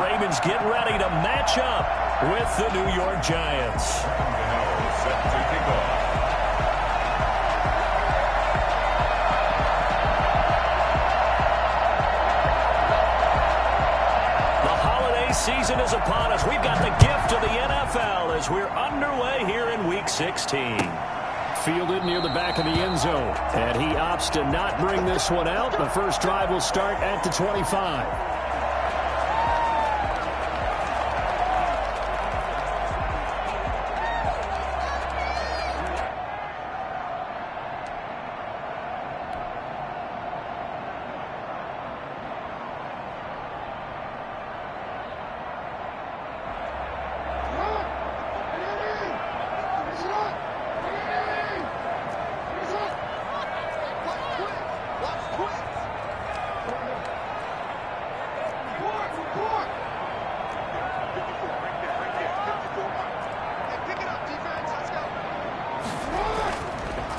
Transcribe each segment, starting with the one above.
Ravens get ready to match up with the New York Giants. Set to kick off. The holiday season is upon us. We've got the gift of the NFL as we're underway here in Week 16. Fielded near the back of the end zone, and he opts to not bring this one out. The first drive will start at the 25.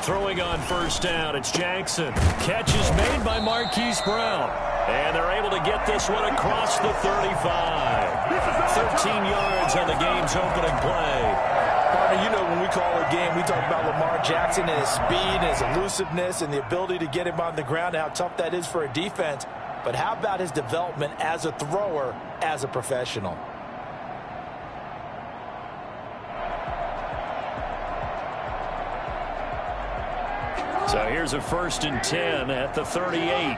Throwing on first down, it's Jackson. Catch is made by Marquise Brown. And they're able to get this one across the 35. 13 yards on the game's opening play. Partner, you know when we call a game, we talk about Lamar Jackson and his speed and his elusiveness and the ability to get him on the ground and how tough that is for a defense. But how about his development as a thrower, as a professional? So here's a 1st and 10 at the 38.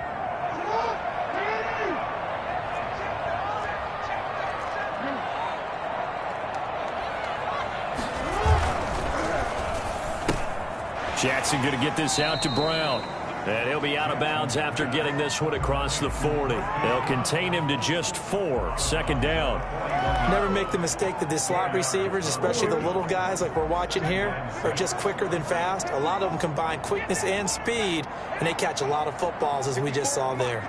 Jackson going to get this out to Brown. And he'll be out of bounds after getting this one across the 40. They'll contain him to just 4. 2nd down. Never make the mistake that the slot receivers, especially the little guys like we're watching here, are just quicker than fast. A lot of them combine quickness and speed, and they catch a lot of footballs, as we just saw there.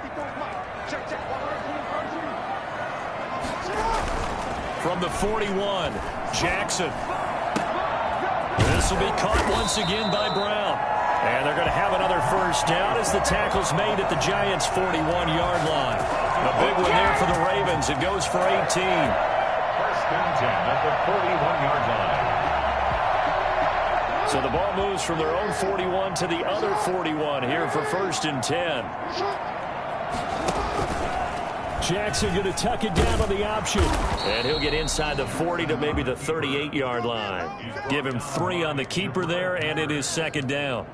From the 41, Jackson. This will be caught once again by Brown. And they're going to have another first down as the tackle's made at the Giants' 41-yard line. A big one there for the Ravens. It goes for 18. 1st and 10 at the 41-yard line. So the ball moves from their own 41 to the other 41 here for 1st and 10. Jackson going to tuck it down on the option. And he'll get inside the 40 to maybe the 38-yard line. Give him 3 on the keeper there, and it is 2nd down.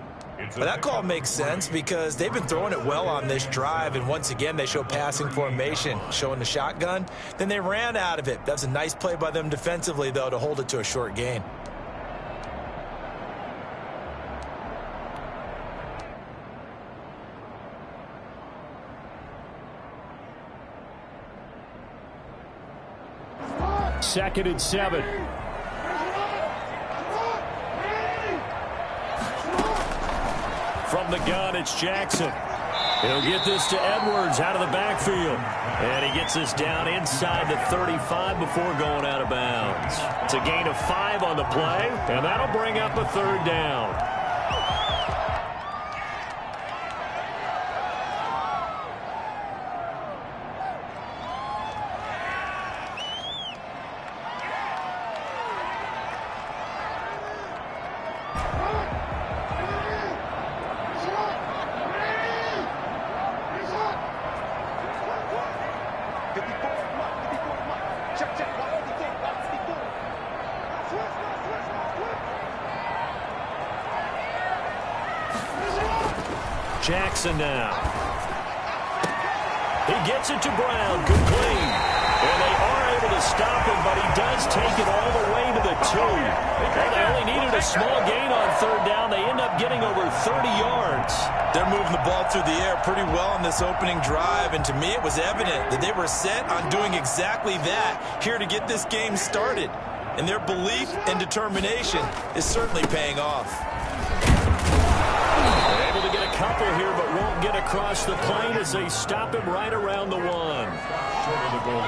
But that call makes sense because they've been throwing it well on this drive, and once again they show passing formation, showing the shotgun. Then they ran out of it. That's a nice play by them defensively, though, to hold it to a short gain. Second and 7. From the gun, it's Jackson. He'll get this to Edwards out of the backfield. And he gets this down inside the 35 before going out of bounds. It's a gain of 5 on the play, and that'll bring up a 3rd down. Jackson now. He gets it to Brown. Good clean. And they are able to stop him, but he does take it all the way to the 2. Well, they only needed a small gain on 3rd down. They end up getting over 30 yards. They're moving the ball through the air pretty well on this opening drive, and to me it was evident that they were set on doing exactly that here to get this game started. And their belief and determination is certainly paying off. They're able to get a couple here, but won't get across the plane as they stop him right around the 1.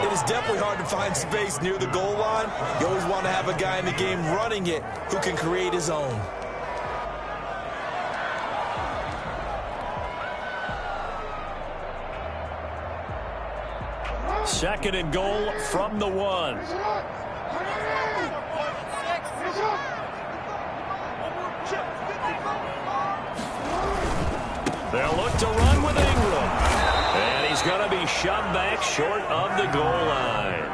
It is definitely hard to find space near the goal line. You always want to have a guy in the game running it who can create his own. second and goal from the 1. They'll look to run with Ingram. And he's going to be shoved back short of the goal line.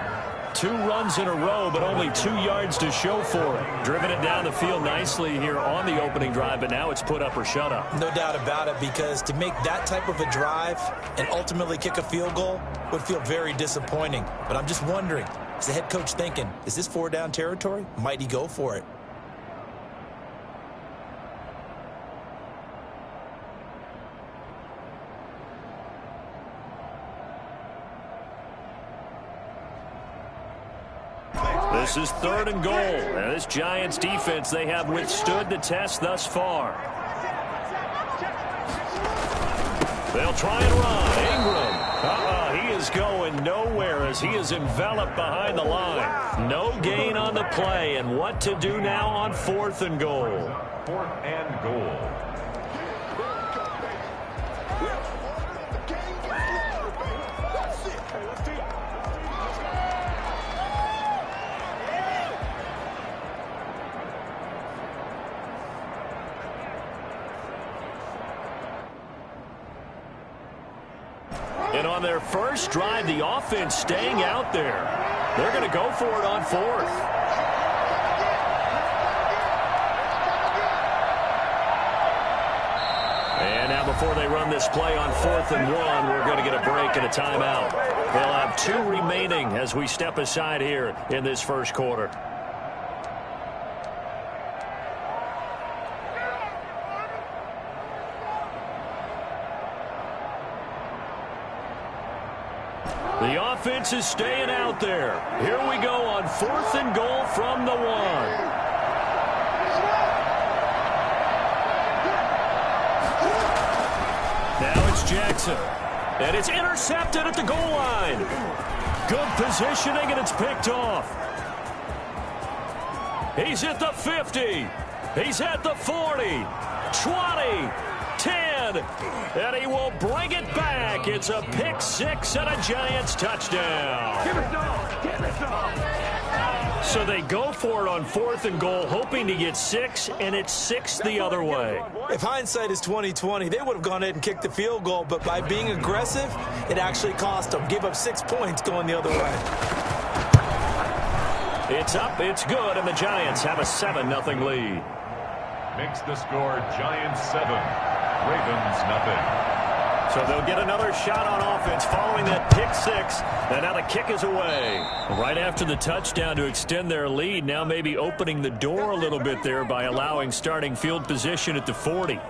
2 runs in a row, but only 2 yards to show for it. Driven it down the field nicely here on the opening drive, but now it's put up or shut up. No doubt about it, because to make that type of a drive and ultimately kick a field goal would feel very disappointing. But I'm just wondering, is the head coach thinking, is this 4-down territory? Might he go for it? This is 3rd and goal. And this Giants defense, they have withstood the test thus far. They'll try and run. Ingram. He is going nowhere as he is enveloped behind the line. No gain on the play. And what to do now on 4th and goal? 4th and goal. And on their first drive, the offense staying out there. They're going to go for it on 4th. And now before they run this play on 4th and 1, we're going to get a break and a timeout. They'll have 2 remaining as we step aside here in this first quarter. The offense is staying out there. Here we go on 4th and goal from the 1. Now it's Jackson. And it's intercepted at the goal line. Good positioning, and it's picked off. He's at the 50. He's at the 40. 20. 10, and he will bring it back. It's a pick 6 and a Giants touchdown. So they go for it on 4th and goal, hoping to get 6, and it's 6 the other way. If hindsight is 20/20, they would have gone ahead and kicked the field goal, but by being aggressive, it actually cost them. Give up 6 points going the other way. It's up, it's good, and the Giants have a 7-0 lead. Makes the score Giants 7. Ravens nothing. So they'll get another shot on offense following that pick 6. And now the kick is away. Right after the touchdown to extend their lead, now maybe opening the door a little bit there by allowing starting field position at the 40.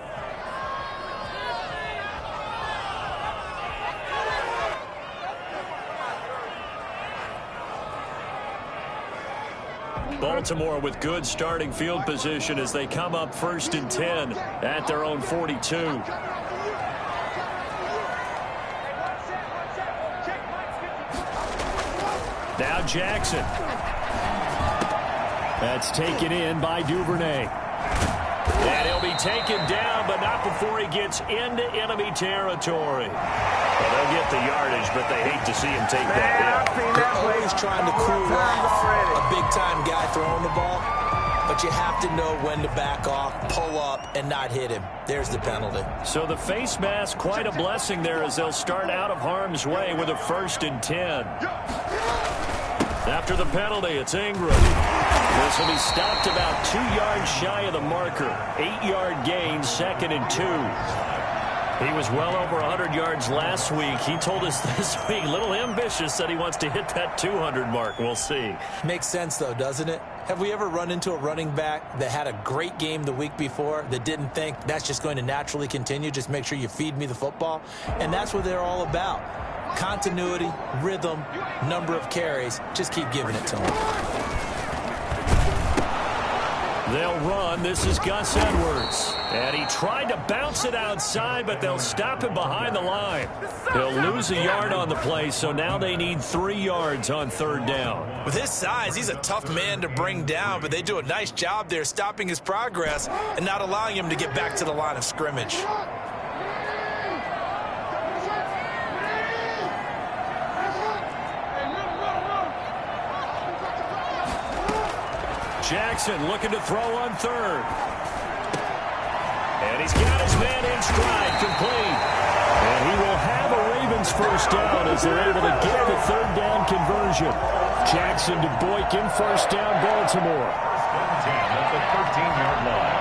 Baltimore with good starting field position as they come up 1st and 10 at their own 42. Now Jackson. That's taken in by Duvernay. And he'll be taken down, but not before he gets into enemy territory. Well, they'll get the yardage, but they hate to see him take that hit. They're always trying to cool off a big-time guy throwing the ball, but you have to know when to back off, pull up, and not hit him. There's the penalty. So the face mask, quite a blessing there as they'll start out of harm's way with a 1st and 10. After the penalty, it's Ingram. This will be stopped about 2 yards shy of the marker. 8-yard gain, 2nd and 2. He was well over 100 yards last week. He told us this week, a little ambitious, said he wants to hit that 200 mark. We'll see. Makes sense, though, doesn't it? Have we ever run into a running back that had a great game the week before that didn't think that's just going to naturally continue? Just make sure you feed me the football. And that's what they're all about. Continuity, rhythm, number of carries. Just keep giving it to them. They'll run. This is Gus Edwards. And he tried to bounce it outside, but they'll stop him behind the line. He'll lose a yard on the play, so now they need 3 yards on 3rd down. With his size, he's a tough man to bring down, but they do a nice job there stopping his progress and not allowing him to get back to the line of scrimmage. Jackson looking to throw on third. And he's got his man in stride, complete. And he will have a Ravens first down as they're able to get the third down conversion. Jackson to Boykin, first down, Baltimore. First and 10 at the 13-yard line.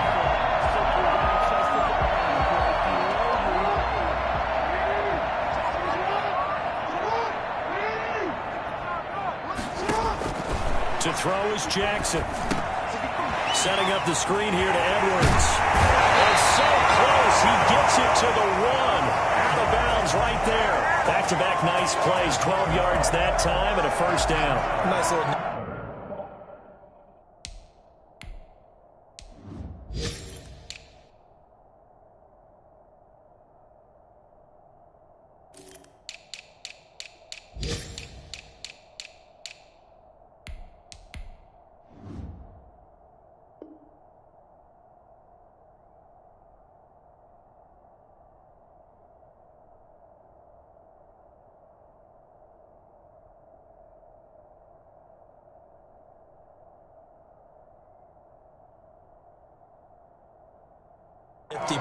To throw is Jackson. Setting up the screen here to Edwards. And so close, he gets it to the one. Out of bounds right there. Back-to-back nice plays, 12 yards that time and a first down. Nice little...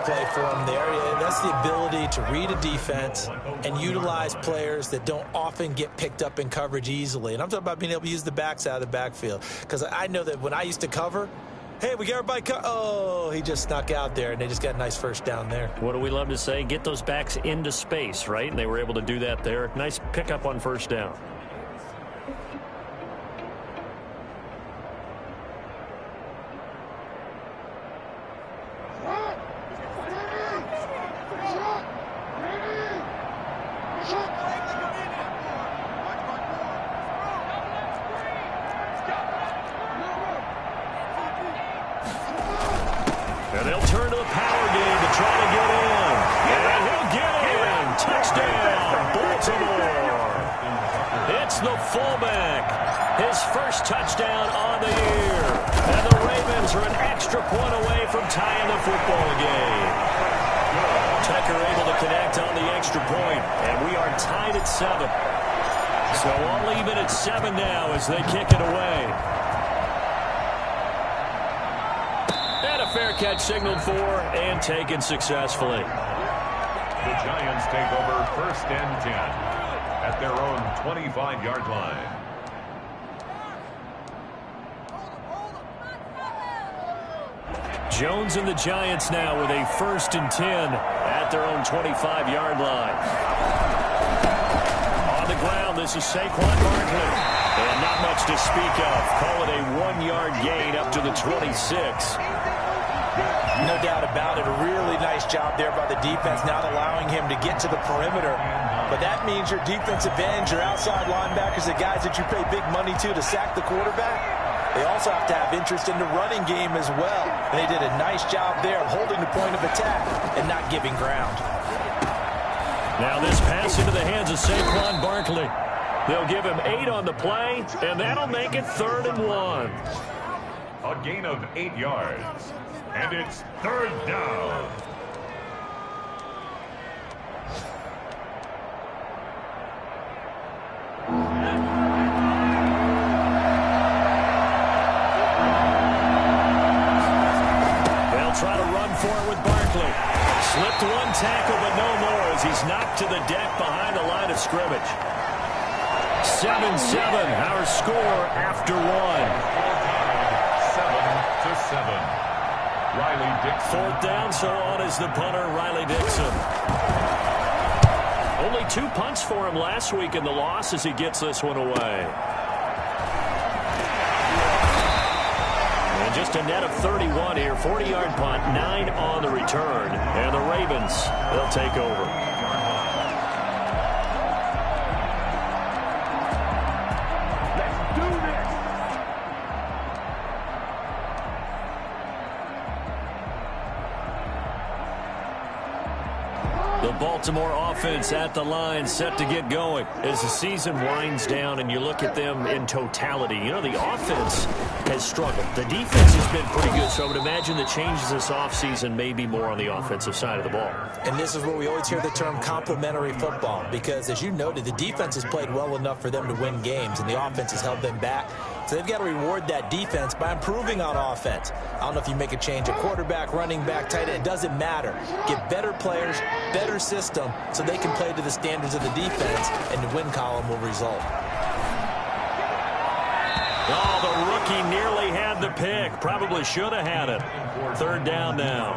play for him there. That's the ability to read a defense and utilize players that don't often get picked up in coverage easily. And I'm talking about being able to use the backs out of the backfield. Because I know that when I used to cover, hey, we got everybody oh, he just snuck out there, and they just got a nice first down there. What do we love to say? Get those backs into space, right? And they were able to do that there. Nice pickup on first down. And they'll turn to the power game to try to get in. And he'll get in. Touchdown, Baltimore. It's the fullback. His first touchdown on the year. And the Ravens are an extra point away from tying the football game. Tucker able to connect on the extra point. And we are tied at 7. So all even at 7 now as they kick it away. Fair catch signaled for and taken successfully. The Giants take over first and 10 at their own 25-yard line. Jones and the Giants now with a first and 10 at their own 25-yard line. On the ground, this is Saquon Barkley. And not much to speak of. Call it a 1-yard gain up to the 26. No doubt about it. A really nice job there by the defense, not allowing him to get to the perimeter. But that means your defensive ends, your outside linebackers, the guys that you pay big money to sack the quarterback, they also have to have interest in the running game as well. And they did a nice job there of holding the point of attack and not giving ground. Now this pass into the hands of Saquon Barkley. They'll give him 8 on the play, and that'll make it 3rd and 1. A gain of 8 yards. And it's 3rd down. They'll try to run for it with Barkley. Slipped one tackle, but no more as he's knocked to the deck behind the line of scrimmage. 7-7, our score after 1. 7-7. Riley Dixon. 4th down, so on is the punter, Riley Dixon. Only 2 punts for him last week in the loss as he gets this one away. And just a net of 31 here, 40-yard punt, 9 on the return. And the Ravens, they'll take over. Baltimore offense at the line, set to get going. As the season winds down and you look at them in totality, you know, the offense has struggled. The defense has been pretty good, so I would imagine the changes this offseason may be more on the offensive side of the ball. And this is where we always hear the term complementary football, because as you noted, the defense has played well enough for them to win games, and the offense has held them back. So they've got to reward that defense by improving on offense. I don't know if you make a change at quarterback, running back, tight end. It doesn't matter. Get better players, better system, so they can play to the standards of the defense, and the win column will result. Oh, the rookie nearly had the pick. Probably should have had it. Third down now.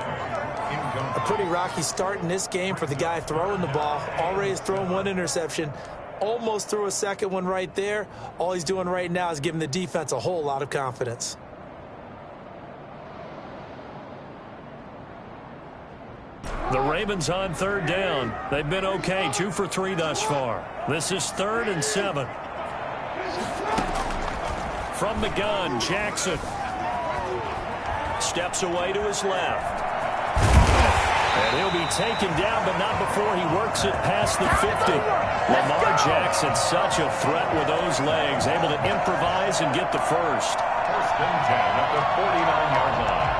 A pretty rocky start in this game for the guy throwing the ball. Already has thrown one interception. Almost threw a second one right there. All he's doing right now is giving the defense a whole lot of confidence. The Ravens on third down. They've been okay, 2 for 3 thus far. This is 3rd and 7. From the gun, Jackson steps away to his left. And he'll be taken down, but not before he works it past the 50. Lamar Jackson, such a threat with those legs, able to improvise and get the first. 1st and 10 at the 49-yard line.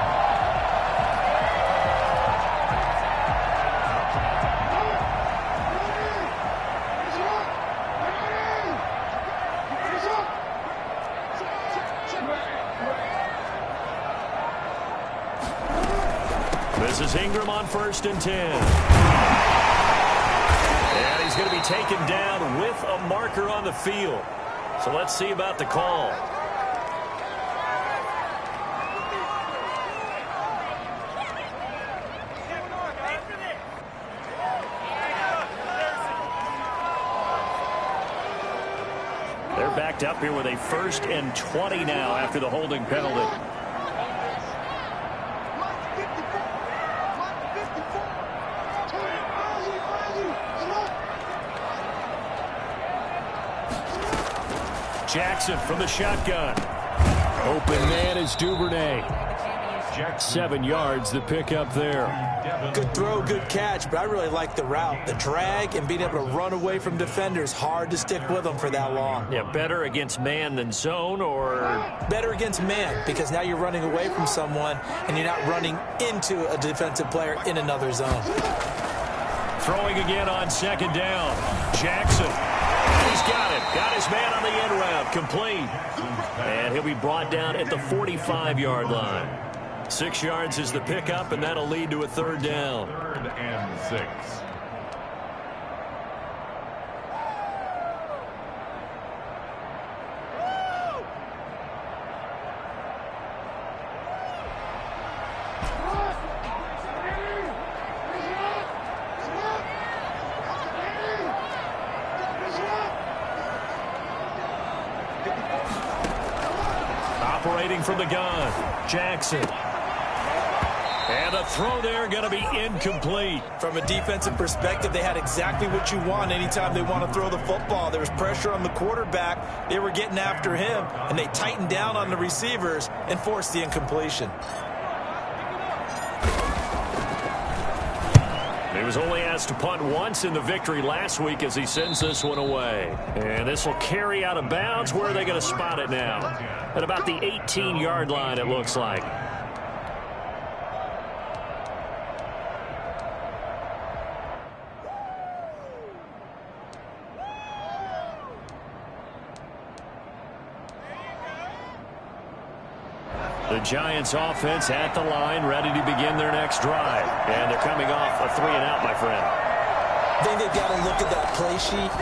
This is Ingram on 1st and 10. And he's going to be taken down with a marker on the field. So let's see about the call. They're backed up here with a 1st and 20 now after the holding penalty. Jackson from the shotgun. Open man is Duvernay. 7 yards, the pickup there. Good throw, good catch, but I really like the route. The drag and being able to run away from defenders, hard to stick with them for that long. Yeah, better against man than zone, or? Better against man, because now you're running away from someone and you're not running into a defensive player in another zone. Throwing again on 2nd down. Jackson. He's got it. Got his man on the end route. Complete. And he'll be brought down at the 45-yard line. 6 yards is the pickup, and that'll lead to a 3rd down. 3rd and 6. Operating from the gun, Jackson. And a throw there going to be incomplete. From a defensive perspective, they had exactly what you want anytime they want to throw the football. There was pressure on the quarterback. They were getting after him, and they tightened down on the receivers and forced the incompletion. He was only asked to punt once in the victory last week as he sends this one away. And this will carry out of bounds. Where are they going to spot it now? At about the 18-yard line, it looks like. The Giants offense at the line, ready to begin their next drive. And they're coming off a 3-and-out, my friend. I think they've got to look at that play sheet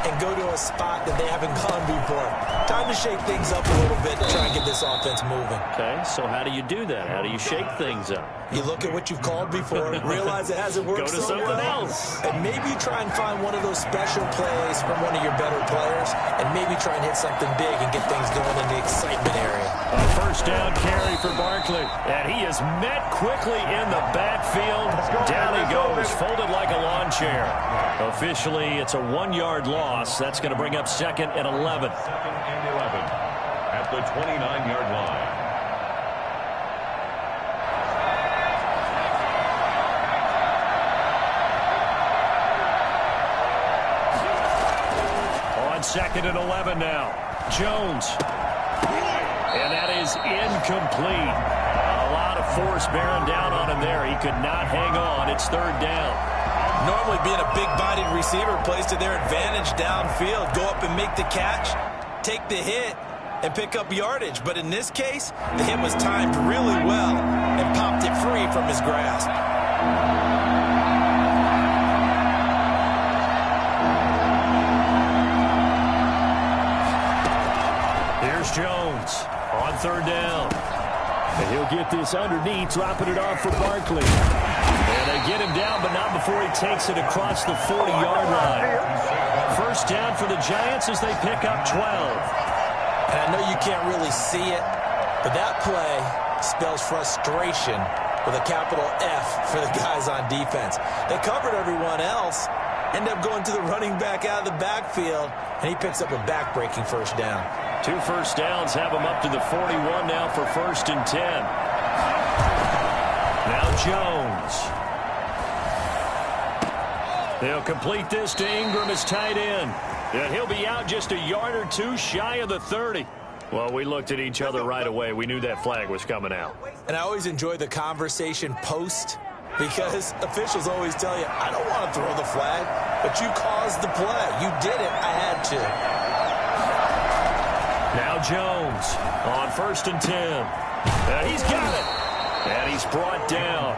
and go to a spot that they haven't gone before. Time to shake things up a little bit to try and get this offense moving. Okay, so how do you do that? How do you shake things up? You look at what you've called before, realize it hasn't worked Go to so something well, else. and maybe try and find one of those special plays from one of your better players, and maybe try and hit something big and get things going in the excitement area. A 1st down carry for Barkley, and he is met quickly in the backfield. Down he goes, folded like a lawn chair. Officially, it's a 1-yard loss. That's going to bring up 2nd and 11. 2nd and 11 at the 29-yard line. On 2nd and 11 now. Jones. And that is incomplete. A lot of force bearing down on him there. He could not hang on. It's 3rd down. Normally being a big-bodied receiver plays to their advantage downfield. Go up and make the catch, take the hit, and pick up yardage. But in this case, the hit was timed really well and popped it free from his grasp. Here's Jones on third down. And he'll get this underneath, dropping it off for Barkley. And they get him down, but not before he takes it across the 40-yard line. First down for the Giants as they pick up 12. And I know you can't really see it, but that play spells frustration with a capital F for the guys on defense. They covered everyone else, end up going to the running back out of the backfield, and he picks up a back-breaking first down. 2 first downs have him up to the 41 now for 1st and 10. Now Jones. They'll complete this to Ingram as tight end. And he'll be out just a yard or two shy of the 30. Well, we looked at each other right away. We knew that flag was coming out. And I always enjoy the conversation post, because officials always tell you, I don't want to throw the flag, but you caused the play. You did it. I had to. Now Jones on 1st and 10. And he's got it. And he's brought down.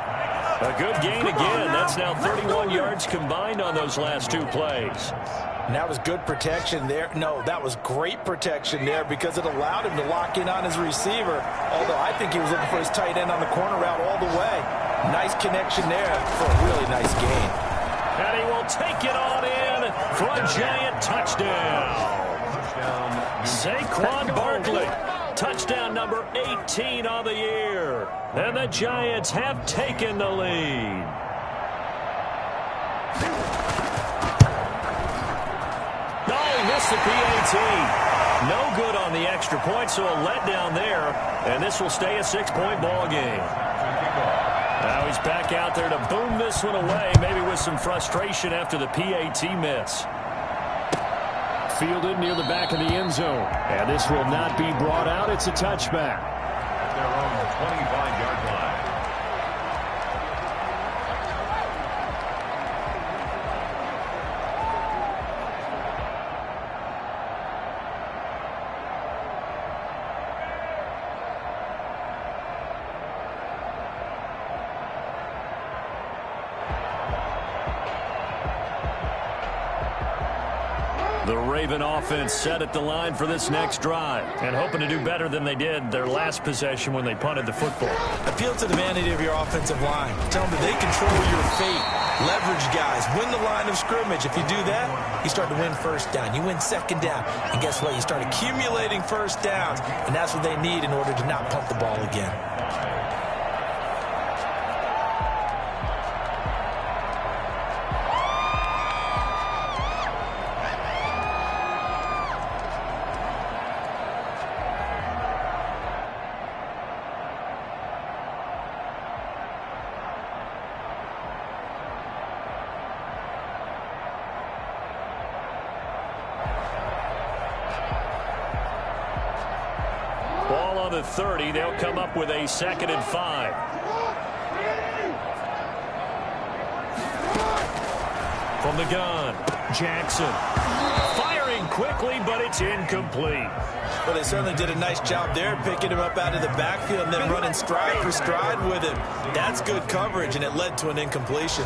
A good gain again. That's now 31 yards combined on those last 2 plays. And that was good protection there. No, that was great protection there because it allowed him to lock in on his receiver. Although I think he was looking for his tight end on the corner route all the way. Nice connection there for a really nice gain. And he will take it on in for a Giant touchdown. Saquon Barkley, touchdown number 18 on the year. And the Giants have taken the lead. Oh, missed the PAT. No good on the extra point, so a letdown there. And this will stay a 6-point ball game. Now he's back out there to boom this one away, maybe with some frustration after the PAT miss. Fielded near the back of the end zone. And this will not be brought out. It's a touchback. At their own 25-yard line. The Raven offense set at the line for this next drive and hoping to do better than they did their last possession when they punted the football. Appeal to the vanity of your offensive line. Tell them that they control your fate. Leverage guys. Win the line of scrimmage. If you do that, you start to win first down. You win second down. And guess what? You start accumulating first downs. And that's what they need in order to not punt the ball again. Ball on the 30. They'll come up with a 2nd and 5. From the gun, Jackson. Firing quickly, but it's incomplete. Well, they certainly did a nice job there, picking him up out of the backfield and then running stride for stride with him. That's good coverage, and it led to an incompletion.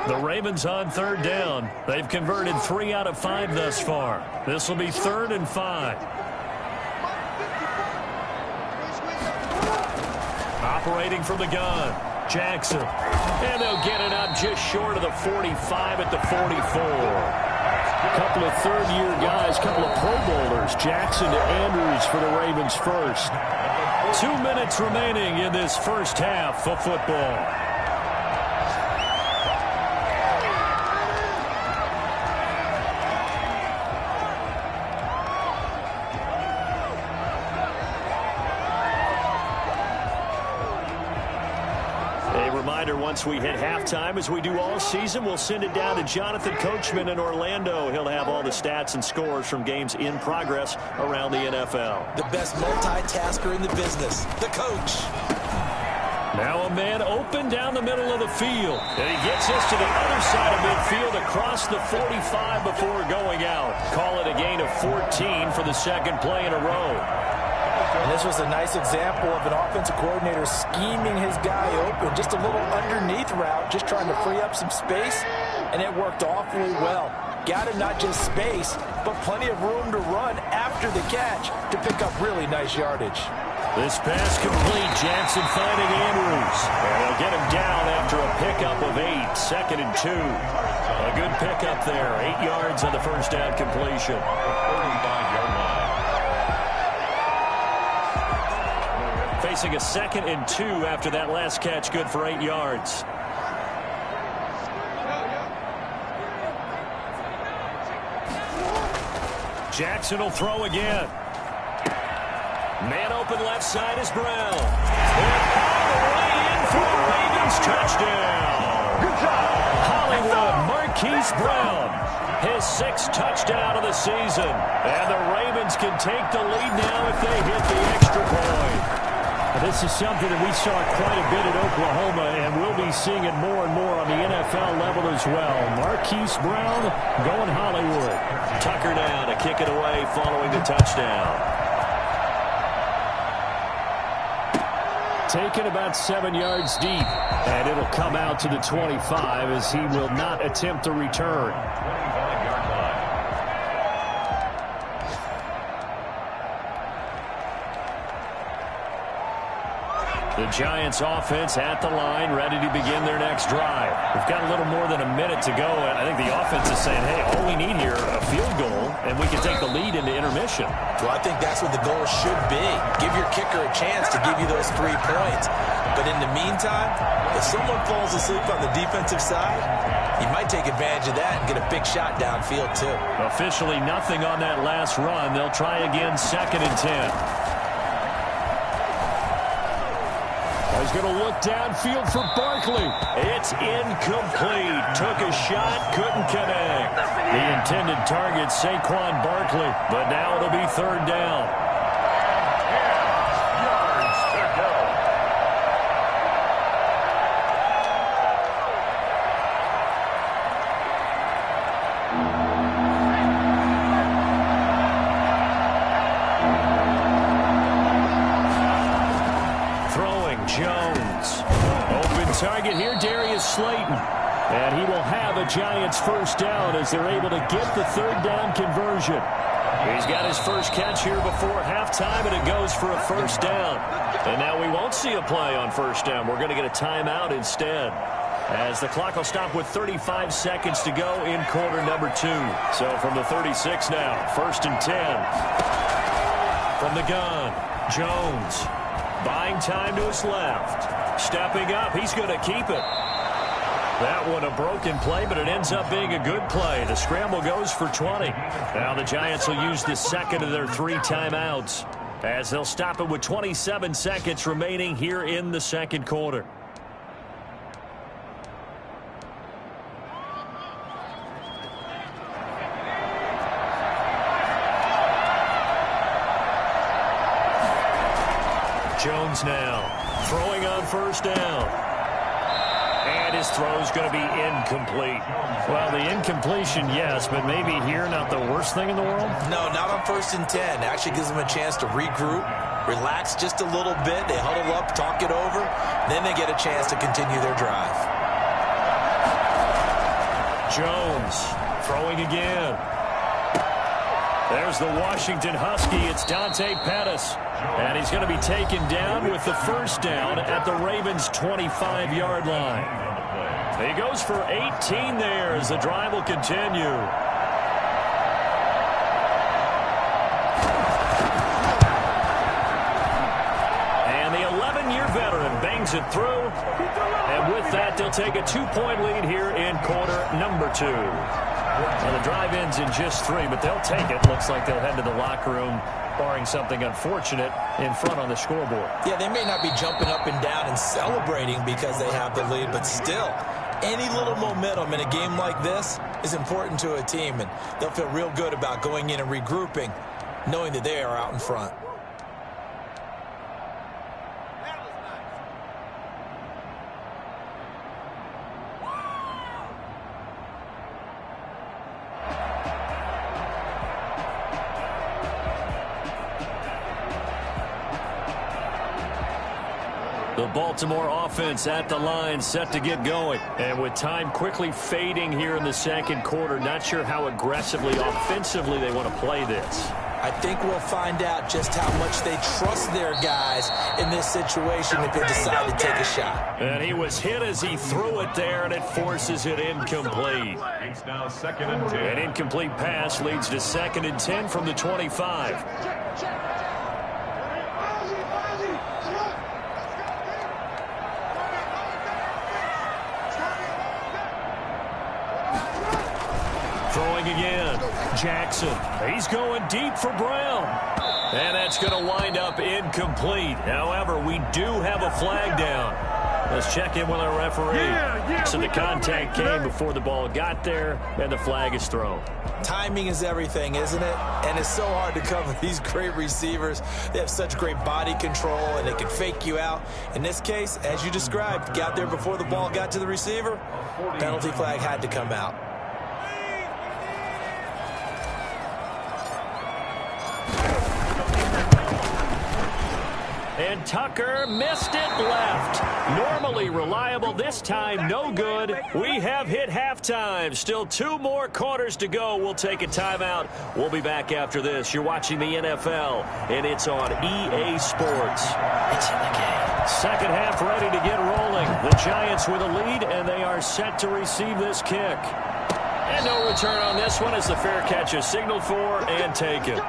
The Ravens on third down. They've converted 3 out of 5 thus far. This will be 3rd and 5. Operating from the gun, Jackson. And they'll get it up just short of the 45 at the 44. A couple of third-year guys, couple of Pro Bowlers. Jackson to Andrews for the Ravens first. 2 minutes remaining in this first half of football. Once we hit halftime, as we do all season, we'll send it down to Jonathan Coachman in Orlando. He'll have all the stats and scores from games in progress around the NFL. The best multitasker in the business, the coach. Now a man open down the middle of the field. And he gets us to the other side of midfield across the 45 before going out. Call it a gain of 14 for the second play in a row. And this was a nice example of an offensive coordinator scheming his guy open. Just a little underneath route, just trying to free up some space, and it worked awfully well. Got him not just space, but plenty of room to run after the catch to pick up really nice yardage. This pass complete. Jackson finding Andrews. And they'll get him down after a pickup of 8. 2nd and 2. A good pickup there. 8 yards on the first down completion. 35-yard line. Facing a 2nd and 2 after that last catch, good for 8 yards. Jackson will throw again. Man open left side is Brown. And all the way in for the Ravens touchdown. Good job. Hollywood Marquise Brown. His 6th touchdown of the season. And the Ravens can take the lead now if they hit the extra point. This is something that we saw quite a bit at Oklahoma, and we'll be seeing it more and more on the NFL level as well. Marquise Brown going Hollywood. Tucker now to kick it away following the touchdown. Taken about 7 yards deep, and it'll come out to the 25 as he will not attempt to return. 25-yard line. The Giants offense at the line, ready to begin their next drive. We've got a little more than a minute to go, and I think the offense is saying, hey, all we need here, a field goal, and we can take the lead into intermission. Well, I think that's what the goal should be. Give your kicker a chance to give you those 3 points. But in the meantime, if someone falls asleep on the defensive side, you might take advantage of that and get a big shot downfield, too. Officially nothing on that last run. They'll try again 2nd and 10. He's going to look downfield for Barkley. It's incomplete. Took a shot, couldn't connect. The intended target, Saquon Barkley, but now it'll be 3rd down. 10 yards to go. Jones. Open target here, Darius Slayton. And he will have a Giants first down as they're able to get the 3rd down conversion. He's got his first catch here before halftime, and it goes for a first down. And now we won't see a play on first down. We're going to get a timeout instead, as the clock will stop with 35 seconds to go in quarter number 2. So from the 36 now, 1st and 10. From the gun, Jones. Buying time to his left. Stepping up. He's going to keep it. That one a broken play, but it ends up being a good play. The scramble goes for 20. Now the Giants will use the 2nd of their 3 timeouts, as they'll stop it with 27 seconds remaining here in the 2nd quarter. Jones now throwing on first down. And his throw's going to be incomplete. Well, the incompletion, yes, but maybe here not the worst thing in the world? No, not on 1st and 10. Actually gives them a chance to regroup, relax just a little bit. They huddle up, talk it over. Then they get a chance to continue their drive. Jones throwing again. There's the Washington Husky. It's Dante Pettis. And he's going to be taken down with the first down at the Ravens' 25-yard line. He goes for 18 there as the drive will continue. And the 11-year veteran bangs it through. And with that, they'll take a 2-point lead here in quarter number 2. Well, the drive ends in just 3, but they'll take it. Looks like they'll head to the locker room, barring something unfortunate, in front on the scoreboard. Yeah, they may not be jumping up and down and celebrating because they have the lead, but still, any little momentum in a game like this is important to a team, and they'll feel real good about going in and regrouping, knowing that they are out in front. The Baltimore offense at the line, set to get going. And with time quickly fading here in the second quarter, not sure how aggressively, offensively they want to play this. I think we'll find out just how much they trust their guys in this situation if they decide to take a shot. And he was hit as he threw it there, and it forces it incomplete. It's now 2nd and 10. An incomplete pass leads to 2nd and 10 from the 25. Throwing again, Jackson. He's going deep for Brown. And that's going to wind up incomplete. However, we do have a flag down. Let's check in with our referee. So the contact came before the ball got there, and the flag is thrown. Timing is everything, isn't it? And it's so hard to cover these great receivers. They have such great body control, and they can fake you out. In this case, as you described, got there before the ball got to the receiver. Penalty flag had to come out. And Tucker missed it left. Normally reliable, this time no good. We have hit halftime. Still 2 more quarters to go. We'll take a timeout. We'll be back after this. You're watching the NFL, and it's on EA Sports. It's in the game. Second half ready to get rolling. The Giants with a lead, and they are set to receive this kick. And no return on this one as the fair catch is signaled for and taken.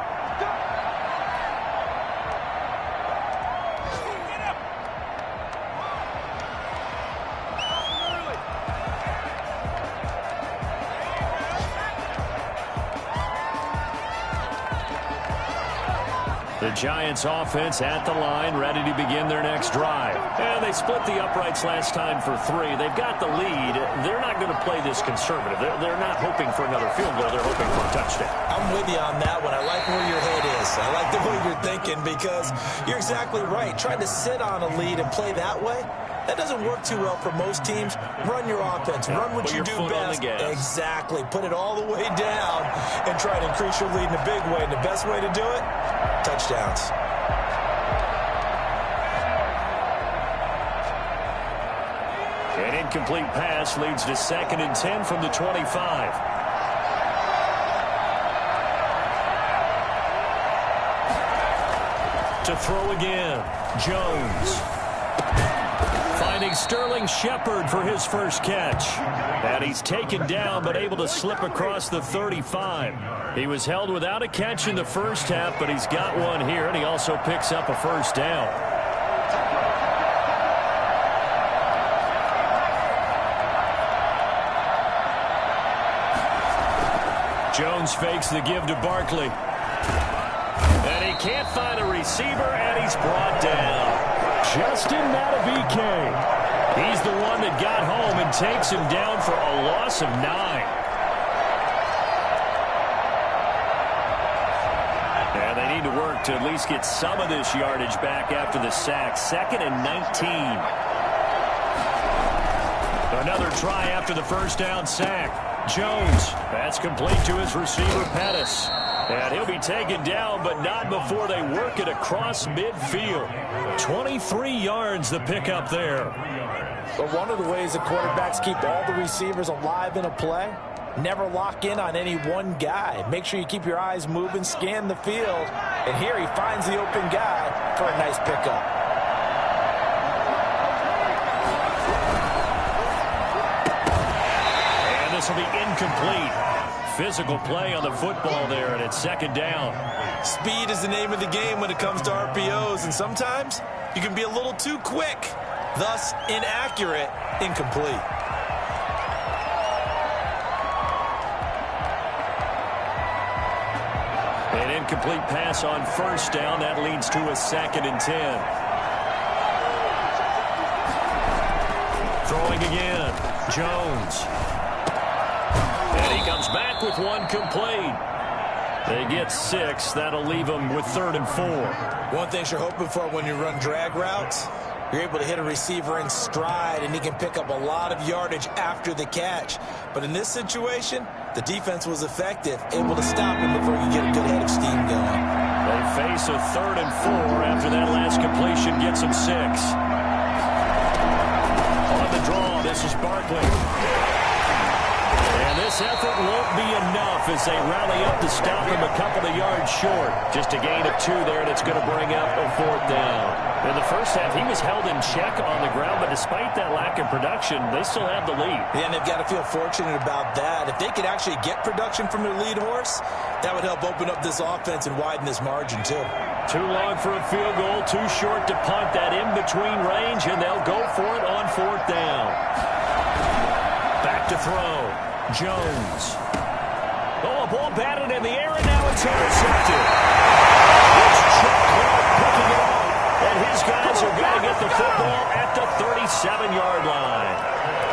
The Giants offense at the line, ready to begin their next drive. And they split the uprights last time for 3. They've got the lead. They're not going to play this conservative. They're not hoping for another field goal. They're hoping for a touchdown. I'm with you on that one. I like where your head is. I like the way you're thinking because you're exactly right. Trying to sit on a lead and play that way, that doesn't work too well for most teams. Run your offense. Run what you do best. Exactly. Put it all the way down and try to increase your lead in a big way. And the best way to do it, touchdowns. An incomplete pass leads to 2nd and 10 from the 25. To throw again, Jones. Finding Sterling Shepard for his first catch. And he's taken down but able to slip across the 35. He was held without a catch in the first half, but he's got one here, and he also picks up a first down. Jones fakes the give to Barkley. And he can't find a receiver, and he's brought down. Justin Madubuike. He's the one that got home and takes him down for a loss of 9. And they need to work to at least get some of this yardage back after the sack. 2nd and 19. Another try after the first down sack. Jones, that's complete to his receiver, Pettis. And he'll be taken down, but not before they work it across midfield. 23 yards the pickup there. But one of the ways that quarterbacks keep all the receivers alive in a play Never lock in on any one guy. Make sure you keep your eyes moving, scan the field. And here he finds the open guy for a nice pickup. And this will be incomplete. Physical play on the football there, and it's second down. Speed is the name of the game when it comes to RPOs, and sometimes you can be a little too quick, thus inaccurate, incomplete. An incomplete pass on first down. That leads to a 2nd and 10. Throwing again. Jones. And he comes back with one complete. They get 6. That'll leave them with 3rd and 4. One thing you're hoping for when you run drag routes, you're able to hit a receiver in stride, and he can pick up a lot of yardage after the catch. But in this situation, the defense was effective, able to stop him before you get a good head of steam going. They face a 3rd and 4 after that last completion gets them 6. On the draw, this is Barkley. And this effort won't be enough as they rally up to stop him a couple of yards short. Just a gain of 2 there, and it's going to bring up a 4th down. In the first half, he was held in check on the ground, but despite that lack of production, they still have the lead. Yeah, and they've got to feel fortunate about that. If they could actually get production from their lead horse, that would help open up this offense and widen this margin, too. Too long for a field goal, too short to punt. That in-between range, and they'll go for it on 4th down. Back to throw. Jones. Oh, a ball batted in the air, and now it's intercepted. It's Chuck Clark picking it up, and his guys are going to get the football at the 37-yard line.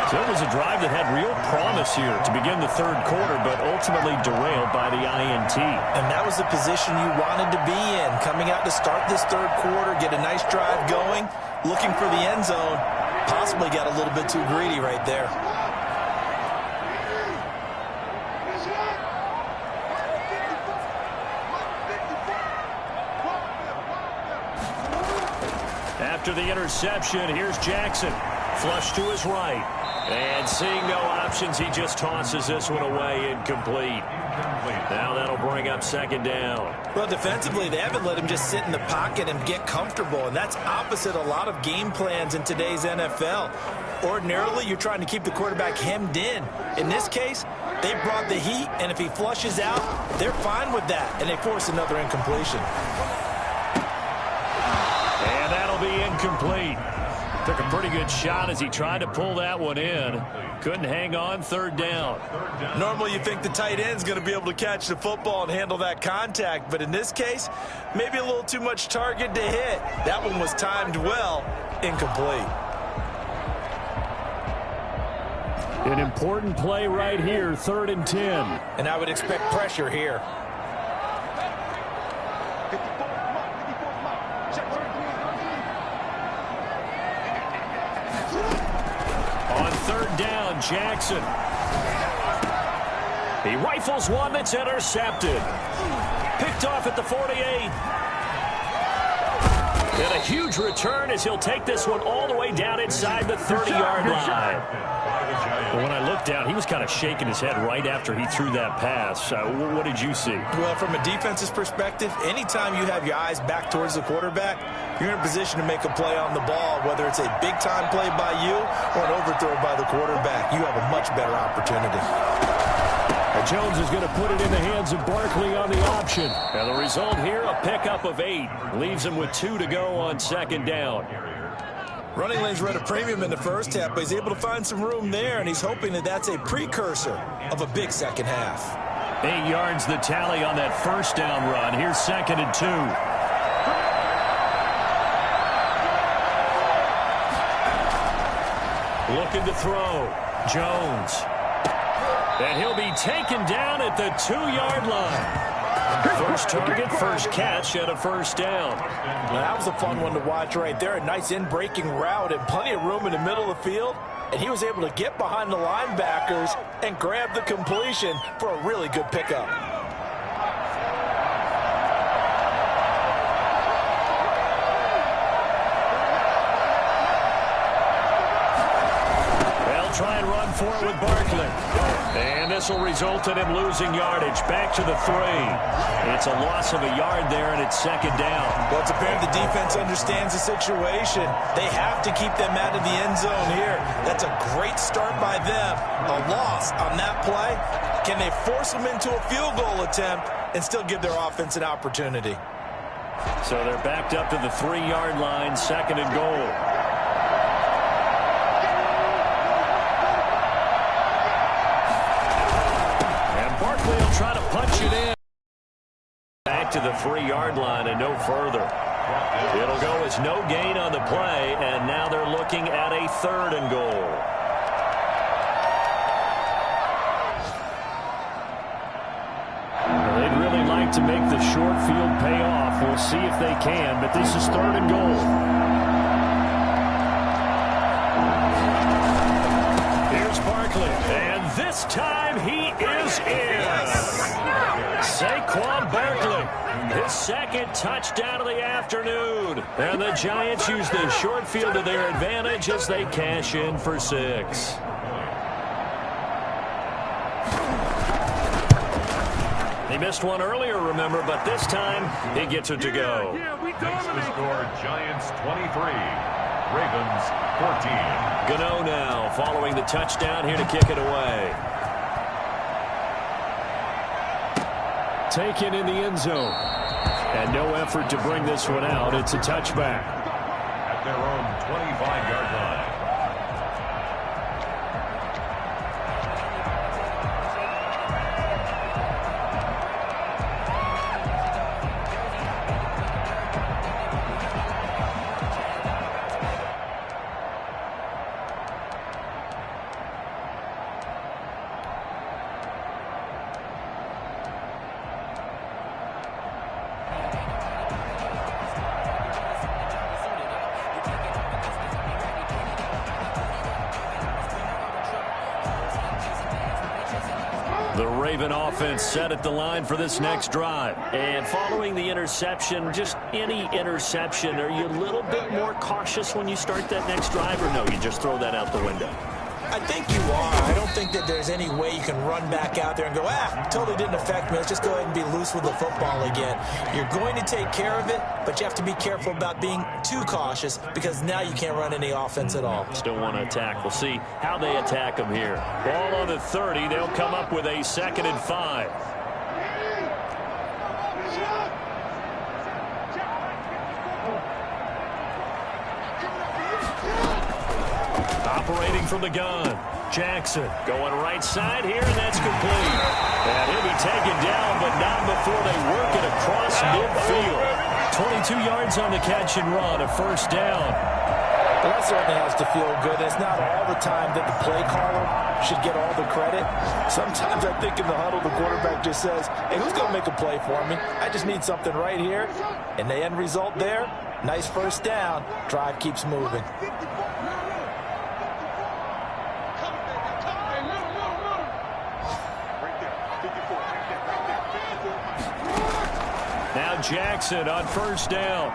So it was a drive that had real promise here to begin the 3rd quarter, but ultimately derailed by the INT. And that was the position you wanted to be in, coming out to start this 3rd quarter, get a nice drive going, looking for the end zone. Possibly got a little bit too greedy right there. After the interception, here's Jackson. Flush to his right. And seeing no options, he just tosses this one away, incomplete. Now that'll bring up 2nd down. Well, defensively, they haven't let him just sit in the pocket and get comfortable, and that's opposite a lot of game plans in today's NFL. Ordinarily, you're trying to keep the quarterback hemmed in. In this case, they brought the heat, and if he flushes out, they're fine with that, and they force another incompletion. And that'll be incomplete. Took a pretty good shot as he tried to pull that one in. Couldn't hang on, 3rd down. Normally you think the tight end's going to be able to catch the football and handle that contact, but in this case, maybe a little too much target to hit. That one was timed well, incomplete. An important play right here, 3rd and 10. And I would expect pressure here. On 3rd down, Jackson. He rifles one that's intercepted. Picked off at the 48. And a huge return as he'll take this one all the way down inside the 30-yard line. But when I looked down, he was kind of shaking his head right after he threw that pass. What did you see? Well, from a defense's perspective, anytime you have your eyes back towards the quarterback, you're in a position to make a play on the ball, whether it's a big-time play by you or an overthrow by the quarterback. You have a much better opportunity. And Jones is going to put it in the hands of Barkley on the option. And the result here, a pickup of 8. Leaves him with 2 to go on 2nd down. Running lanes were at a premium in the first half, but he's able to find some room there, and he's hoping that that's a precursor of a big second half. 8 yards the tally on that 1st down run. Here's 2nd and 2. Looking to throw. Jones. And he'll be taken down at the 2-yard line. First target, first catch, and a 1st down. Now, that was a fun one to watch right there. A nice in-breaking route and plenty of room in the middle of the field. And he was able to get behind the linebackers and grab the completion for a really good pickup. try and run for it with Barkley. And this will result in him losing yardage. Back to the 3. It's a loss of a yard there, and it's second down. Well, it's apparent the defense understands the situation. They have to keep them out of the end zone here. That's a great start by them. A loss on that play. Can they force them into a field goal attempt and still give their offense an opportunity? So they're backed up to the 3-yard line, second and goal. And Barkley will try to punch it in. Back to the 3-yard line and no further. It'll go as no gain on the play, and now they're looking at a 3rd and goal. They'd really like to make the short field pay off. We'll see if they can, but this is 3rd and goal. Here's Barkley, and this time he is in. Saquon Barkley, his 2nd touchdown of the afternoon. And the Giants use the short field to their advantage as they cash in for 6. He missed one earlier, remember, but this time he gets it to go. Makes the score Giants 23, Ravens 14. Gano now following the touchdown here to kick it away. Taken in the end zone. And no effort to bring this one out. It's a touchback. At their own 25-yard line. The Raven offense set at the line for this next drive. And following the interception, just any interception, are you a little bit more cautious when you start that next drive, or no, you just throw that out the window? I think you are. I don't think that there's any way you can run back out there and go, totally didn't affect me. Let's just go ahead and be loose with the football again. You're going to take care of it, but you have to be careful about being too cautious because now you can't run any offense at all. Still want to attack. We'll see how they attack them here. Ball on the 30. They'll come up with a 2nd and 5. Operating from the gun. Jackson going right side here, and that's complete. And he'll be taken down, but not before they work it across midfield. 22 yards on the catch and run, a 1st down. Well, that certainly has to feel good. It's not all the time that the play caller should get all the credit. Sometimes I think in the huddle, the quarterback just says, hey, who's going to make a play for me? I just need something right here. And the end result there, nice 1st down. Drive keeps moving. Now Jackson on 1st down.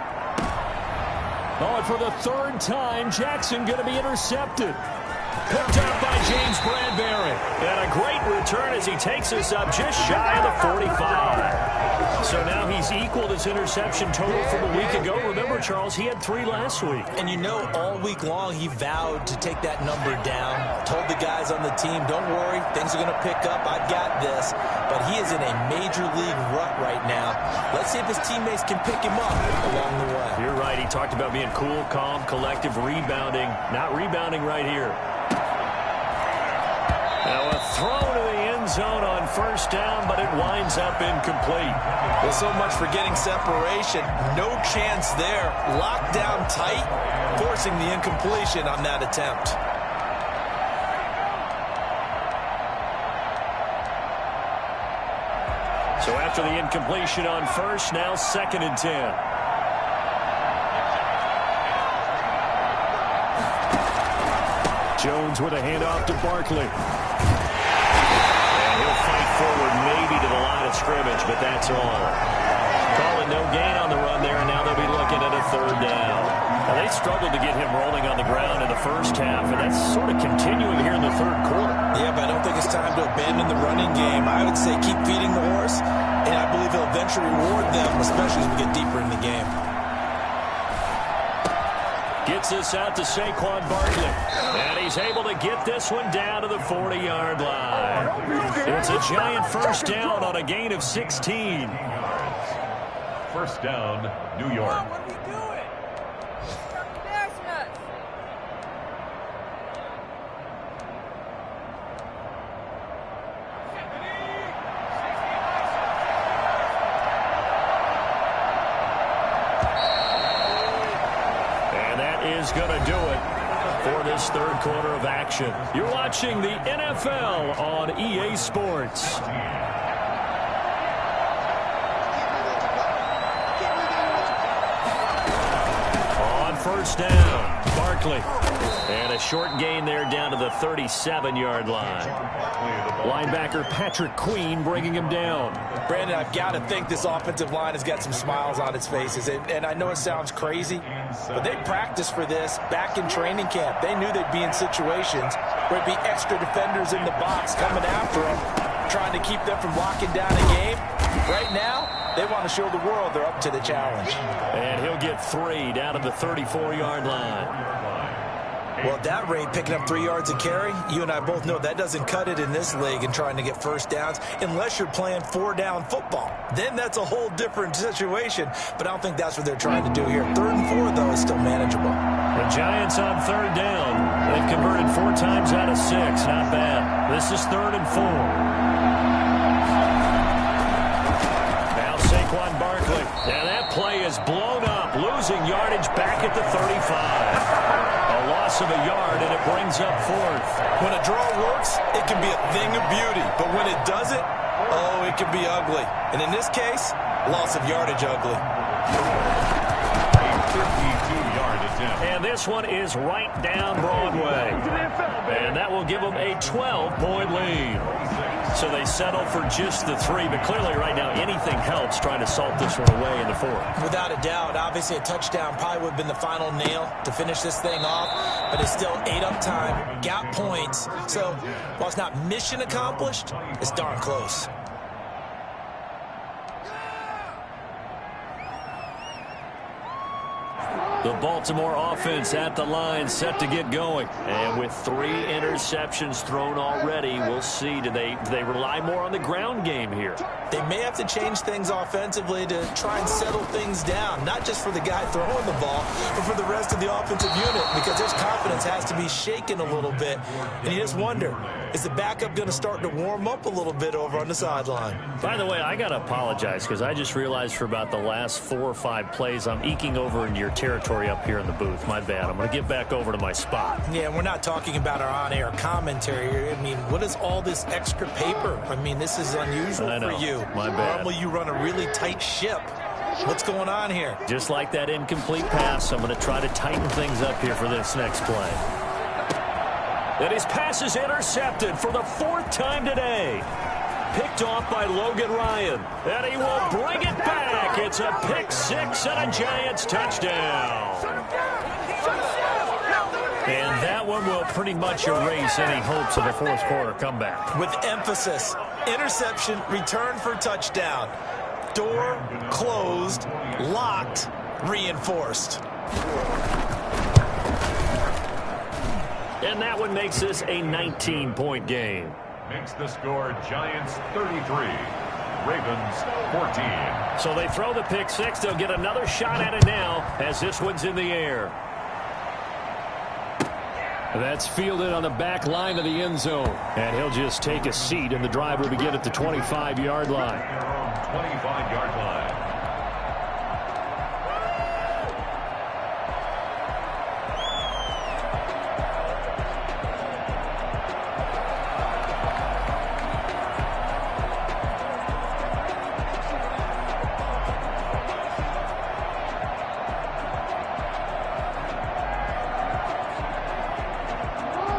Oh, and for the 3rd time, Jackson going to be intercepted. Picked up by James Bradbury. And a great return as he takes us up just shy of the 45. So now he's equaled his interception total from a week ago. Remember, Charles, he had 3 last week. And you know, all week long, he vowed to take that number down. Told the guys on the team, don't worry, things are going to pick up. I've got this. But he is in a major league rut right now. Let's see if his teammates can pick him up along the way. You're right. He talked about being cool, calm, collective, rebounding. Not rebounding right here. Now a throw to the end zone on 1st down, but it winds up incomplete. Well, so much for getting separation. No chance there. Locked down tight, forcing the incompletion on that attempt. So after the incompletion on 1st, now 2nd and 10. Jones with a handoff to Barkley. And he'll fight forward maybe to the line of scrimmage, but that's all. Calling no gain on the run there, and now they'll be looking at a 3rd down. Now, they struggled to get him rolling on the ground in the 1st half, and that's sort of continuing here in the time to abandon the running game. I would say keep feeding the horse, and I believe he'll eventually reward them, especially as we get deeper in the game. Gets this out to Saquon Barkley. And he's able to get this one down to the 40-yard line. It's a giant first down on a gain of 16. First down, New York. Is going to do it for this third quarter of action. You're watching the NFL on EA Sports. On first down, Barkley. And a short gain there down to the 37-yard line. Linebacker Patrick Queen bringing him down. Brandon, I've got to think this offensive line has got some smiles on its faces. And I know it sounds crazy, but they practiced for this back in training camp. They knew they'd be in situations where it'd be extra defenders in the box coming after them, trying to keep them from locking down a game. Right now, they want to show the world they're up to the challenge. And he'll get 3 down to the 34-yard line. Well, at that rate, picking up 3 yards a carry, you and I both know that doesn't cut it in this league and trying to get first downs unless you're playing 4-down football. Then that's a whole different situation, but I don't think that's what they're trying to do here. 3rd and 4, though, is still manageable. The Giants on 3rd down. They've converted 4 times out of 6. Not bad. This is 3rd and 4. Now Saquon Barkley. And that play is blown up, losing yardage back at the 35. A loss of a yard, and it brings up 4th. When a draw works, it can be a thing of beauty. But when it doesn't, oh, it can be ugly. And in this case, loss of yardage ugly. A 52-yard attempt. And this one is right down Broadway. And that will give them a 12-point lead. So they settle for just the 3, but clearly right now anything helps trying to salt this one away in the 4th. Without a doubt, obviously a touchdown probably would have been the final nail to finish this thing off, but it's still 8 up time, got points. So while it's not mission accomplished, it's darn close. The Baltimore offense at the line, set to get going. And with 3 interceptions thrown already, we'll see. Do they rely more on the ground game here? They may have to change things offensively to try and settle things down, not just for the guy throwing the ball, but for the rest of the offensive unit, because his confidence has to be shaken a little bit. And you just wonder, is the backup going to start to warm up a little bit over on the sideline? By the way, I got to apologize because I just realized for about the last 4 or 5 plays, I'm eking over into your territory up here in the booth. My bad. I'm going to get back over to my spot. Yeah, we're not talking about our on-air commentary here. I mean, what is all this extra paper? I mean, this is unusual for you. My bad. Normally you run a really tight ship. What's going on here? Just like that incomplete pass, I'm going to try to tighten things up here for this next play. And his pass is intercepted for the 4th time today. Picked off by Logan Ryan. And he will bring it back. It's a pick 6 and a Giants touchdown. And that one will pretty much erase any hopes of a 4th quarter comeback. With emphasis, interception, return for touchdown. Door closed, locked, reinforced. And that one makes this a 19-point game. Makes the score Giants 33, Ravens 14. So they throw the pick 6. They'll get another shot at it now as this one's in the air. That's fielded on the back line of the end zone. And he'll just take a seat, and the drive will begin at the 25-yard line. 25-yard line.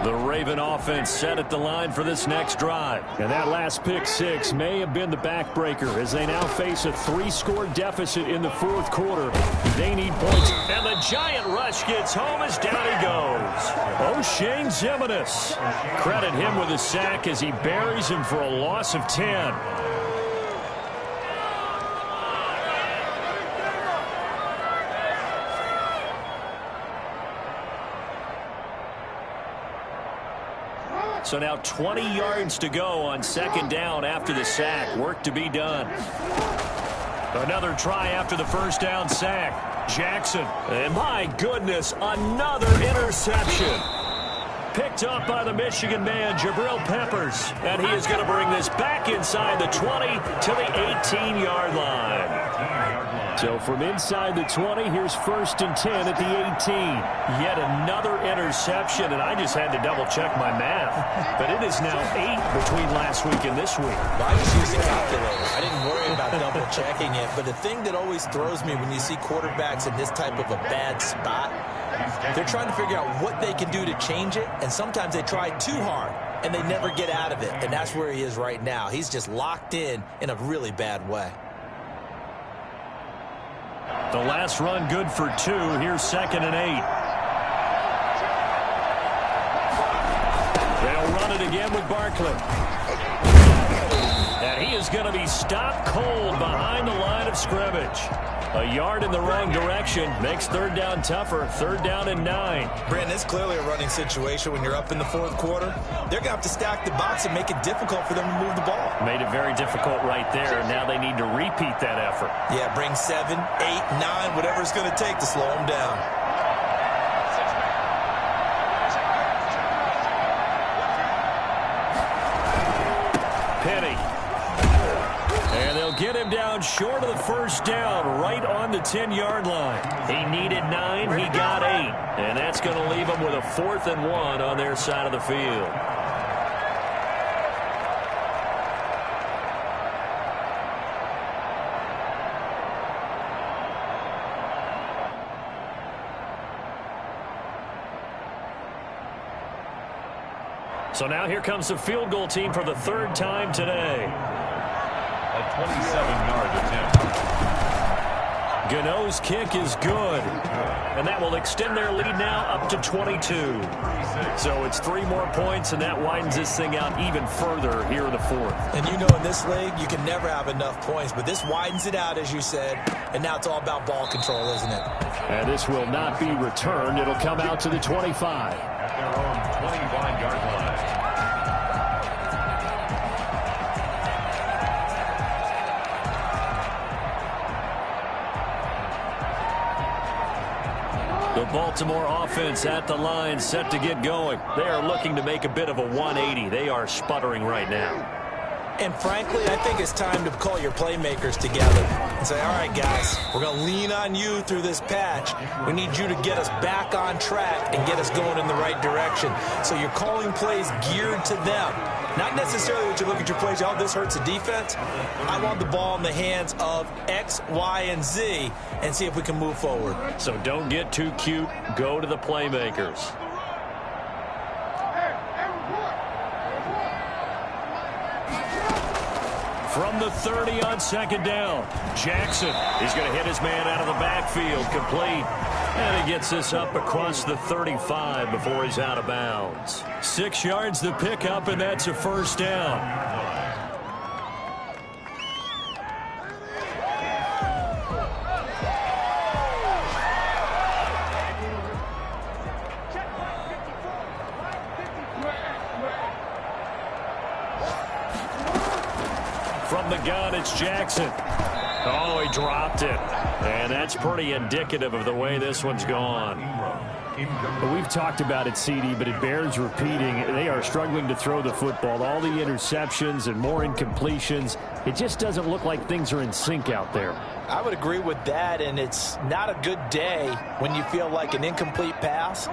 The Raven offense set at the line for this next drive. And that last pick 6 may have been the backbreaker as they now face a 3-score deficit in the 4th quarter. They need points. And the giant rush gets home as down he goes. O'Shane Ximines. Credit him with a sack as he buries him for a loss of 10. So now 20 yards to go on second down after the sack. Work to be done. Another try after the first down sack. Jackson, and my goodness, another interception. Picked up by the Michigan man, Jabril Peppers, and he is going to bring this back inside the 20 to the 18-yard line. So from inside the 20, here's 1st and 10 at the 18. Yet another interception, and I just had to double-check my math. But it is now 8 between last week and this week. Well, I just used a calculator. I didn't worry about double-checking it. But the thing that always throws me when you see quarterbacks in this type of a bad spot, they're trying to figure out what they can do to change it, and sometimes they try too hard, and they never get out of it. And that's where he is right now. He's just locked in a really bad way. The last run good for 2. Here's 2nd and 8. They'll run it again with Barkley. And he is going to be stopped cold behind the line of scrimmage. A yard in the wrong direction makes 3rd down tougher. 3rd down and 9. Brandon, it's clearly a running situation when you're up in the 4th quarter. They're going to have to stack the box and make it difficult for them to move the ball. Made it very difficult right there. Now they need to repeat that effort. Yeah, bring 7, 8, 9, whatever it's going to take to slow them down. Penny. And they'll get him down short of the 1st down, right on the 10-yard line. He needed 9, he got 8. And that's going to leave him with a 4th and 1 on their side of the field. So now here comes the field goal team for the 3rd time today. A 27-yard attempt. Gano's kick is good. And that will extend their lead now up to 22. So it's 3 more points, and that widens this thing out even further here in the 4th. And you know in this league, you can never have enough points. But this widens it out, as you said. And now it's all about ball control, isn't it? And this will not be returned. It'll come out to the 25. At their own 25-yard line. The Baltimore offense at the line, set to get going. They are looking to make a bit of a 180. They are sputtering right now. And frankly, I think it's time to call your playmakers together and say, all right, guys, we're going to lean on you through this patch. We need you to get us back on track and get us going in the right direction. So you're calling plays geared to them. Not necessarily that you look at your plays, oh, this hurts the defense. I want the ball in the hands of X, Y, and Z and see if we can move forward. So don't get too cute. Go to the playmakers. From the 30 on 2nd down, Jackson. He's going to hit his man out of the backfield, complete. And he gets this up across the 35 before he's out of bounds. 6 yards the pickup, and that's a 1st down. From the gun, it's Jackson. Oh, he dropped it. And that's pretty indicative of the way this one's gone. We've talked about it, CD, but it bears repeating. They are struggling to throw the football. All the interceptions and more incompletions. It just doesn't look like things are in sync out there. I would agree with that, and it's not a good day when you feel like an incomplete pass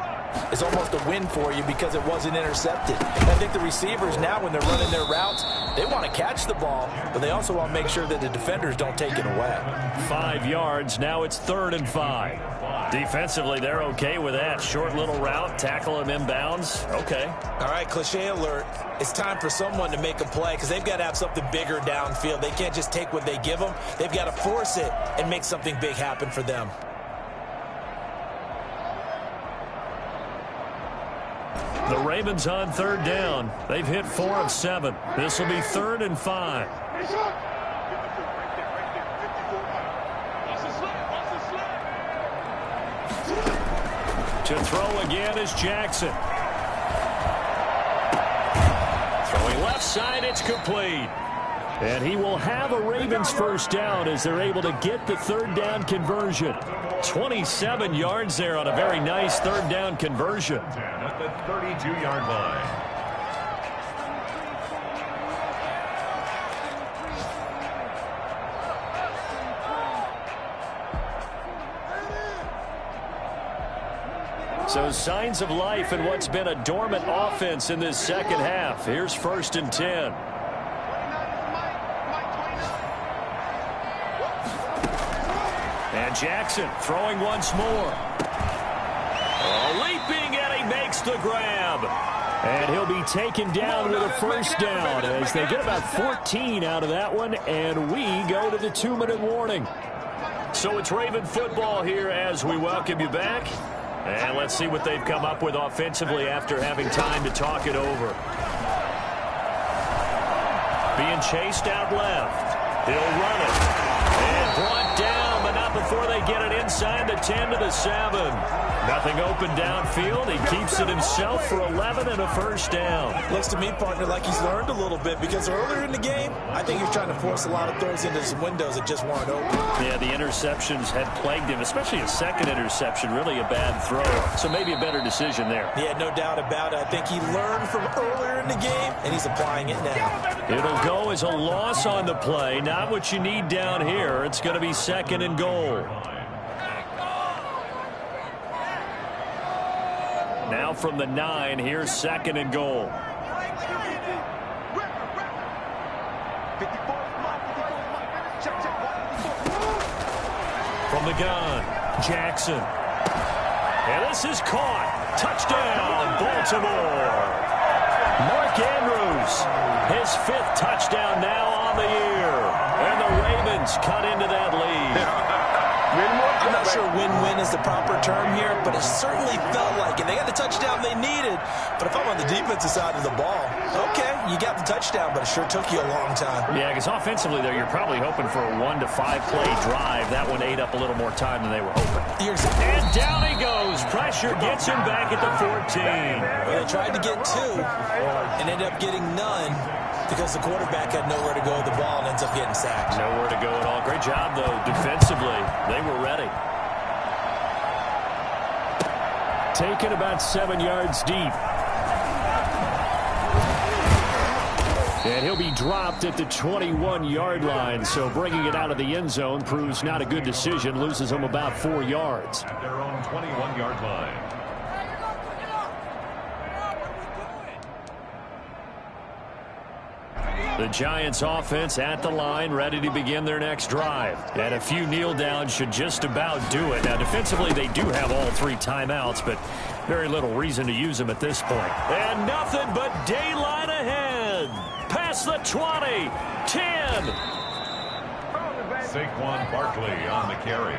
is almost a win for you because it wasn't intercepted. I think the receivers now, when they're running their routes, they want to catch the ball, but they also want to make sure that the defenders don't take it away. 5 yards. Now it's 3rd and 5. Defensively, they're okay with that. Short little route, tackle him inbounds. Okay. All right, cliche alert. It's time for someone to make a play because they've got to have something bigger downfield. They can't just take what they give them. They've got to force it and make something big happen for them. The Ravens on third down. They've hit 4 of 7. This will be 3rd and 5. To throw again is Jackson. Throwing left side, it's complete. And he will have a Ravens first down as they're able to get the 3rd down conversion. 27 yards there on a very nice 3rd down conversion. At the 32-yard line. So signs of life in what's been a dormant offense in this second half. Here's 1st and 10. And Jackson throwing once more. Leaping, and he makes the grab. And he'll be taken down with a first down as they get about 14 out of that one, and we go to the 2-minute warning. So it's Raven football here as we welcome you back. And let's see what they've come up with offensively after having time to talk it over. Being chased out left. He'll run it. And brought down, but not before they get it inside the 10 to the 7. Nothing open downfield. He keeps it himself for 11 and a first down. Looks to me, partner, like he's learned a little bit because earlier in the game, I think he was trying to force a lot of throws into some windows that just weren't open. Yeah, the interceptions had plagued him, especially a second interception, really a bad throw. So maybe a better decision there. Yeah, no doubt about it. I think he learned from earlier in the game, and he's applying it now. It'll go as a loss on the play. Not what you need down here. It's going to be 2nd and goal. Now from the 9, here's 2nd and goal. From the gun, Jackson. And this is caught. Touchdown, Baltimore. Mark Andrews, his 5th touchdown now on the year. And the Ravens cut into that lead. I'm not sure win-win is the proper term here, but it certainly felt like it. They got the touchdown they needed, but if I'm on the defensive side of the ball, okay, you got the touchdown, but it sure took you a long time. Yeah, because offensively, though, you're probably hoping for a 1 to 5 play drive. That one ate up a little more time than they were hoping. And down he goes. Pressure gets him back at the 14. Well, they tried to get 2 and ended up getting none because the quarterback had nowhere to go with the ball and ends up getting sacked. Nowhere to go at all. Great job, though, defensively. They were ready. Taken about 7 yards deep. And he'll be dropped at the 21-yard line. So bringing it out of the end zone proves not a good decision. Loses him about 4 yards. At their own 21-yard line. The Giants offense at the line, ready to begin their next drive. And a few kneel downs should just about do it. Now, defensively, they do have all 3 timeouts, but very little reason to use them at this point. And nothing but daylight ahead. Past the 20, 10. Saquon Barkley on the carry.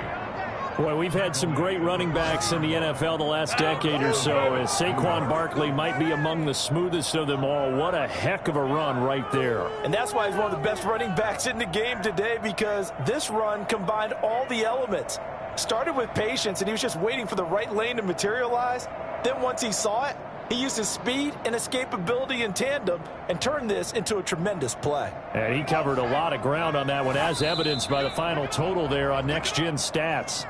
Boy, we've had some great running backs in the NFL the last decade or so, as Saquon Barkley might be among the smoothest of them all. What a heck of a run right there. And that's why he's one of the best running backs in the game today, because this run combined all the elements. Started with patience, and he was just waiting for the right lane to materialize. Then once he saw it, he used his speed and escapability in tandem and turned this into a tremendous play. And he covered a lot of ground on that one, as evidenced by the final total there on Next Gen Stats.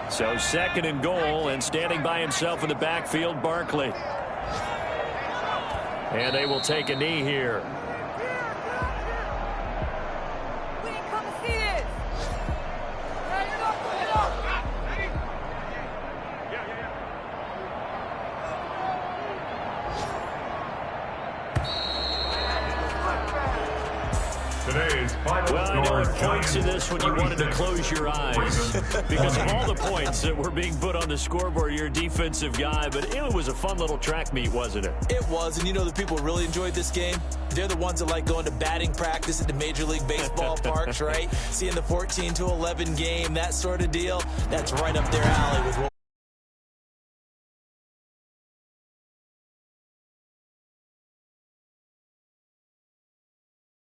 So 2nd and goal, and standing by himself in the backfield, Barkley. And they will take a knee here. Well, I know at points in this when you wanted to close your eyes because of all the points that were being put on the scoreboard. You're a defensive guy, but it was a fun little track meet, wasn't it? It was, and you know the people really enjoyed this game? They're the ones that like going to batting practice at the Major League Baseball parks, right? Seeing the 14-11 game, that sort of deal. That's right up their alley with what